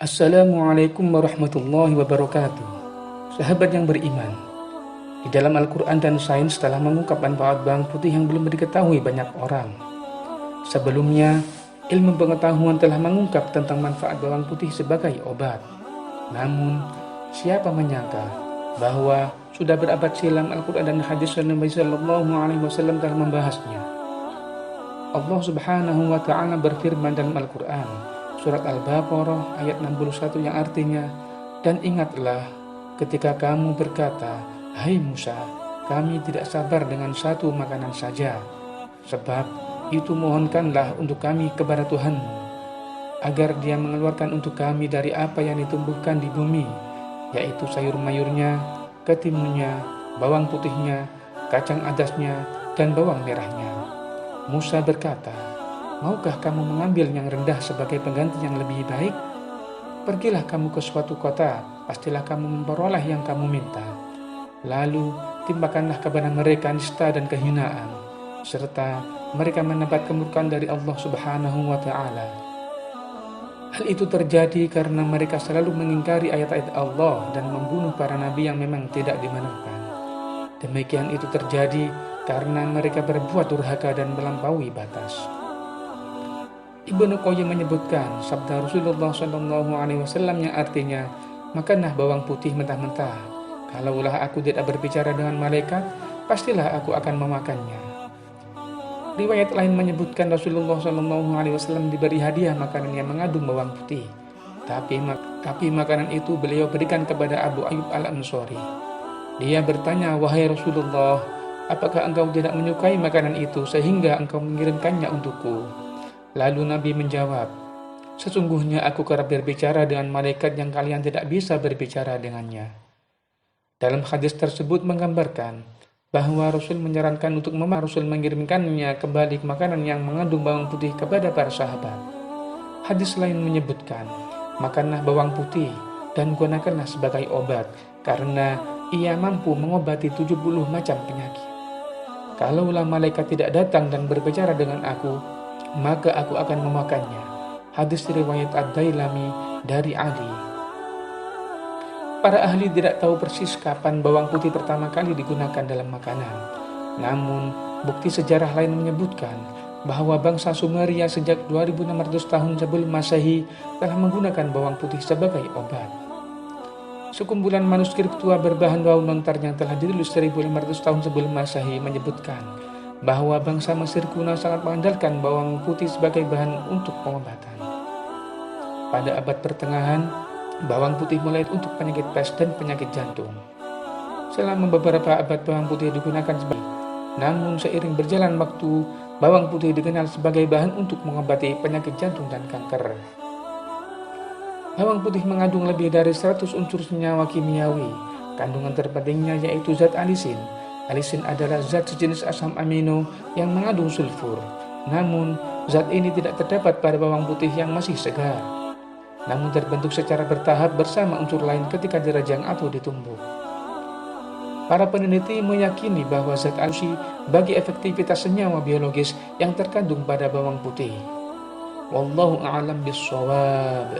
Assalamualaikum warahmatullahi wabarakatuh. Sahabat yang beriman, di dalam Al-Quran dan sains telah mengungkap manfaat bawang putih yang belum diketahui banyak orang. Sebelumnya, ilmu pengetahuan telah mengungkap tentang manfaat bawang putih sebagai obat. Namun, siapa menyangka bahwa sudah berabad silam Al-Quran dan hadis Nabi Sallallahu Alaihi Wasallam telah membahasnya. Allah Subhanahu wa Ta'ala berfirman dalam Al-Quran, Surat Al-Baqarah ayat 61 yang artinya, "Dan ingatlah ketika kamu berkata, 'Hai Musa, kami tidak sabar dengan satu makanan saja. Sebab itu mohonkanlah untuk kami kepada Tuhanmu, agar Dia mengeluarkan untuk kami dari apa yang ditumbuhkan di bumi, yaitu sayur mayurnya, ketimunnya, bawang putihnya, kacang adasnya, dan bawang merahnya.' Musa berkata, 'Maukah kamu mengambil yang rendah sebagai pengganti yang lebih baik? Pergilah kamu ke suatu kota, pastilah kamu memperoleh yang kamu minta. Lalu timpakanlah kepada mereka nista dan kehinaan, serta mereka mendapat kemurkaan dari Allah Subhanahu wa Ta'ala. Hal itu terjadi karena mereka selalu mengingkari ayat-ayat Allah dan membunuh para nabi yang memang tidak dibenarkan. Demikian itu terjadi karena mereka berbuat durhaka dan melampaui batas.'" Ibnu Qayyim menyebutkan sabda Rasulullah SAW yang artinya, "Makanlah bawang putih mentah-mentah. Kalaulah aku tidak berbicara dengan malaikat, pastilah aku akan memakannya." Riwayat lain menyebutkan Rasulullah SAW diberi hadiah makanan yang mengandung bawang putih. Tapi makanan itu beliau berikan kepada Abu Ayyub Al-Ansari. Dia bertanya, "Wahai Rasulullah, apakah engkau tidak menyukai makanan itu sehingga engkau mengirimkannya untukku?" Lalu Nabi menjawab, "Sesungguhnya aku kerap berbicara dengan malaikat yang kalian tidak bisa berbicara dengannya." Dalam hadis tersebut menggambarkan bahwa Rasul menyarankan untuk Rasul mengirimkannya kembali makanan yang mengandung bawang putih kepada para sahabat. Hadis lain menyebutkan, "Makanlah bawang putih dan gunakanlah sebagai obat, karena ia mampu mengobati 70 macam penyakit. Kalaulah malaikat tidak datang dan berbicara dengan aku, maka aku akan memakannya." Hadis riwayat Ad-Dailami dari Ali. Para ahli tidak tahu persis kapan bawang putih pertama kali digunakan dalam makanan. Namun, bukti sejarah lain menyebutkan bahwa bangsa Sumeria sejak 2600 tahun sebelum Masehi telah menggunakan bawang putih sebagai obat. Sekumpulan manuskrip tua berbahan bawang lontar yang telah ditulis 1500 tahun sebelum Masehi menyebutkan bahwa bangsa Mesir kuno sangat mengandalkan bawang putih sebagai bahan untuk pengobatan. Pada abad pertengahan, bawang putih mulai untuk penyakit pes dan penyakit jantung. Selama beberapa abad bawang putih digunakan namun seiring berjalan waktu, bawang putih dikenal sebagai bahan untuk mengobati penyakit jantung dan kanker. Bawang putih mengandung lebih dari 100 unsur senyawa kimiawi. Kandungan terpentingnya yaitu zat alisin. Alisin adalah zat sejenis asam amino yang mengandung sulfur. Namun, zat ini tidak terdapat pada bawang putih yang masih segar, namun terbentuk secara bertahap bersama unsur lain ketika dirajang atau ditumbuk. Para peneliti meyakini bahwa zat alisin bagi efektivitas senyawa biologis yang terkandung pada bawang putih. Wallahu a'lam bishshawab.